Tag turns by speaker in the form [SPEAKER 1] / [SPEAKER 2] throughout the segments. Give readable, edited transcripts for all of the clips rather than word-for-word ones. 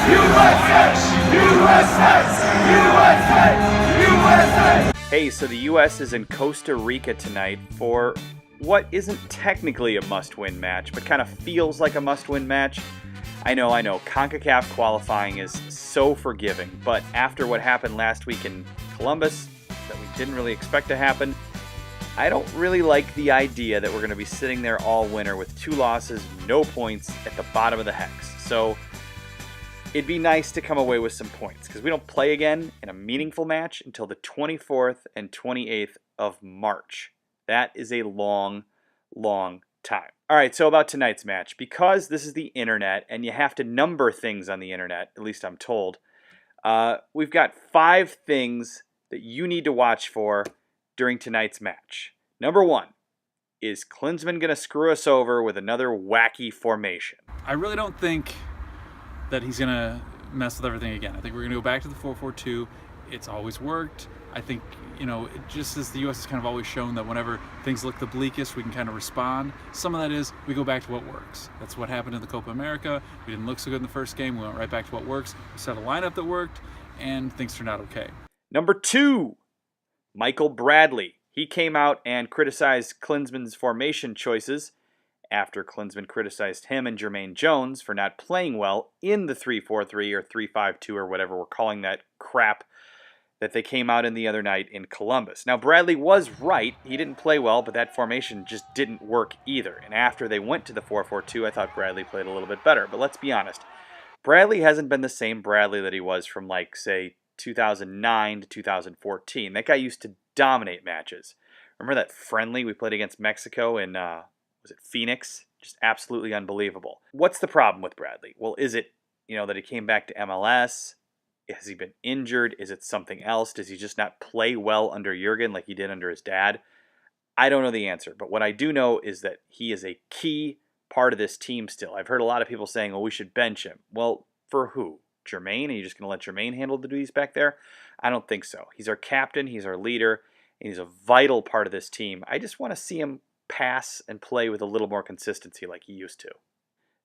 [SPEAKER 1] USA! USA! USA! USA!
[SPEAKER 2] Hey, so the U.S. is in Costa Rica tonight for what isn't technically a must-win match, but kind of feels like a must-win match. I know, CONCACAF qualifying is so forgiving, but after what happened last week in Columbus, that we didn't really expect to happen, I don't really like the idea that we're going to be sitting there all winter with 2 losses, no points at the bottom of the hex. So it'd be nice to come away with some points because we don't play again in a meaningful match until the 24th and 28th of March. That is a long, long time. All right, so about tonight's match. Because this is the internet and you have to number things on the internet, at least I'm told, we've got 5 things that you need to watch for during tonight's match. Number 1, is Klinsmann going to screw us over with another wacky formation?
[SPEAKER 3] I really don't think that he's going to mess with everything again. I think we're going to go back to the 4-4-2. It's always worked. I think, just as the U.S. has kind of always shown that whenever things look the bleakest, we can kind of respond. Some of that is we go back to what works. That's what happened in the Copa America. We didn't look so good in the first game. We went right back to what works. We set a lineup that worked, and things turned out okay.
[SPEAKER 2] Number 2, Michael Bradley. He came out and criticized Klinsmann's formation choices after Klinsmann criticized him and Jermaine Jones for not playing well in the 3-4-3 or 3-5-2 or whatever we're calling that crap that they came out in the other night in Columbus. Now, Bradley was right. He didn't play well, but that formation just didn't work either. And after they went to the 4-4-2, I thought Bradley played a little bit better. But let's be honest. Bradley hasn't been the same Bradley that he was from, say, 2009 to 2014. That guy used to dominate matches. Remember that friendly we played against Mexico in, was it Phoenix? Just absolutely unbelievable. What's the problem with Bradley? Well, is it, that he came back to MLS? Has he been injured? Is it something else? Does he just not play well under Jurgen like he did under his dad? I don't know the answer, but what I do know is that he is a key part of this team still. I've heard a lot of people saying, well, we should bench him. Well, for who? Jermaine? Are you just going to let Jermaine handle the duties back there? I don't think so. He's our captain. He's our leader. And he's a vital part of this team. I just want to see him pass and play with a little more consistency like he used to.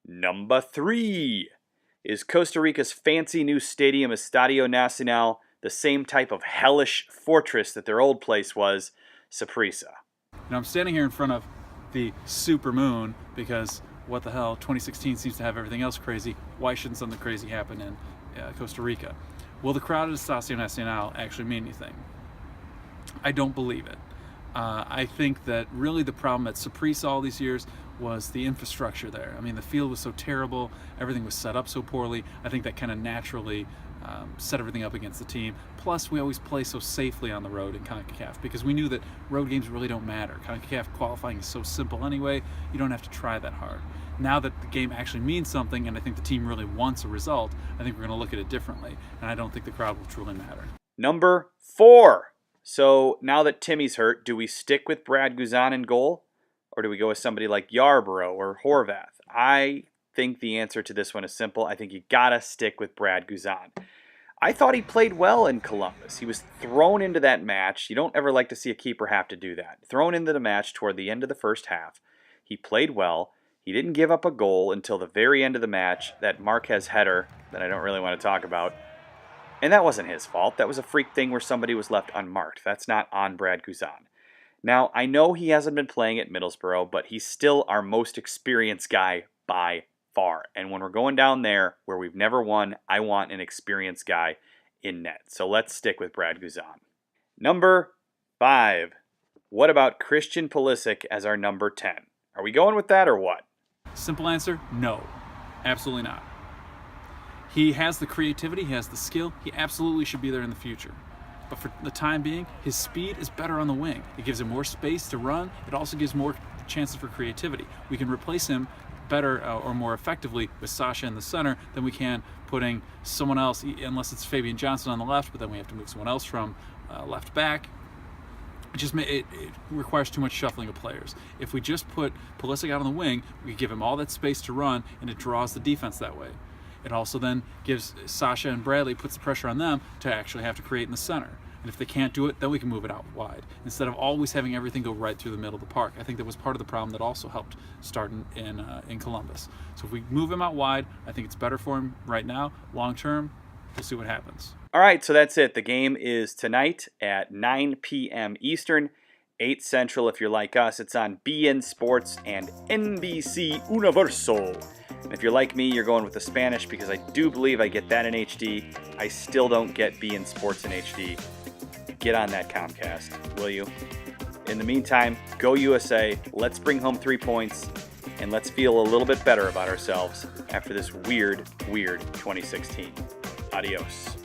[SPEAKER 2] Number 3. Is Costa Rica's fancy new stadium Estadio Nacional the same type of hellish fortress that their old place was, Saprissa?
[SPEAKER 3] Now I'm standing here in front of the super moon because what the hell, 2016 seems to have everything else crazy. Why shouldn't something crazy happen in Costa Rica? Will the crowd at Estadio Nacional actually mean anything? I don't believe it. I think that really the problem at Saprissa all these years was the infrastructure there. I mean, the field was so terrible, everything was set up so poorly. I think that kind of naturally set everything up against the team. Plus, we always play so safely on the road in CONCACAF because we knew that road games really don't matter. CONCACAF qualifying is so simple anyway, you don't have to try that hard. Now that the game actually means something and I think the team really wants a result, I think we're going to look at it differently, and I don't think the crowd will truly matter.
[SPEAKER 2] Number 4. So now that Timmy's hurt, do we stick with Brad Guzan in goal? Or do we go with somebody like Yarborough or Horvath? I think the answer to this one is simple. I think you gotta stick with Brad Guzan. I thought he played well in Columbus. He was thrown into that match. You don't ever like to see a keeper have to do that. Thrown into the match toward the end of the first half. He played well. He didn't give up a goal until the very end of the match, that Marquez header that I don't really want to talk about. And that wasn't his fault. That was a freak thing where somebody was left unmarked. That's not on Brad Guzan. Now, I know he hasn't been playing at Middlesbrough, but he's still our most experienced guy by far. And when we're going down there where we've never won, I want an experienced guy in net. So let's stick with Brad Guzan. Number 5. What about Christian Pelisek as our number 10? Are we going with that or what?
[SPEAKER 3] Simple answer, no. Absolutely not. He has the creativity, he has the skill, he absolutely should be there in the future. But for the time being, his speed is better on the wing. It gives him more space to run. It also gives more chances for creativity. We can replace him better or more effectively with Sasha in the center than we can putting someone else, unless it's Fabian Johnson on the left, but then we have to move someone else from left back. It requires too much shuffling of players. If we just put Pelisek out on the wing, we give him all that space to run, and it draws the defense that way. It also then gives Sasha and Bradley, puts the pressure on them to actually have to create in the center. And if they can't do it, then we can move it out wide instead of always having everything go right through the middle of the park. I think that was part of the problem that also helped start in Columbus. So if we move him out wide, I think it's better for him right now. Long term, we'll see what happens.
[SPEAKER 2] All right, so that's it. The game is tonight at 9 p.m. Eastern, 8 Central if you're like us. It's on BN Sports and NBC Universal. And if you're like me, you're going with the Spanish because I do believe I get that in HD. I still don't get BN Sports in HD. Get on that Comcast, will you? In the meantime, go USA. Let's bring home 3 points, and let's feel a little bit better about ourselves after this weird 2016. Adios.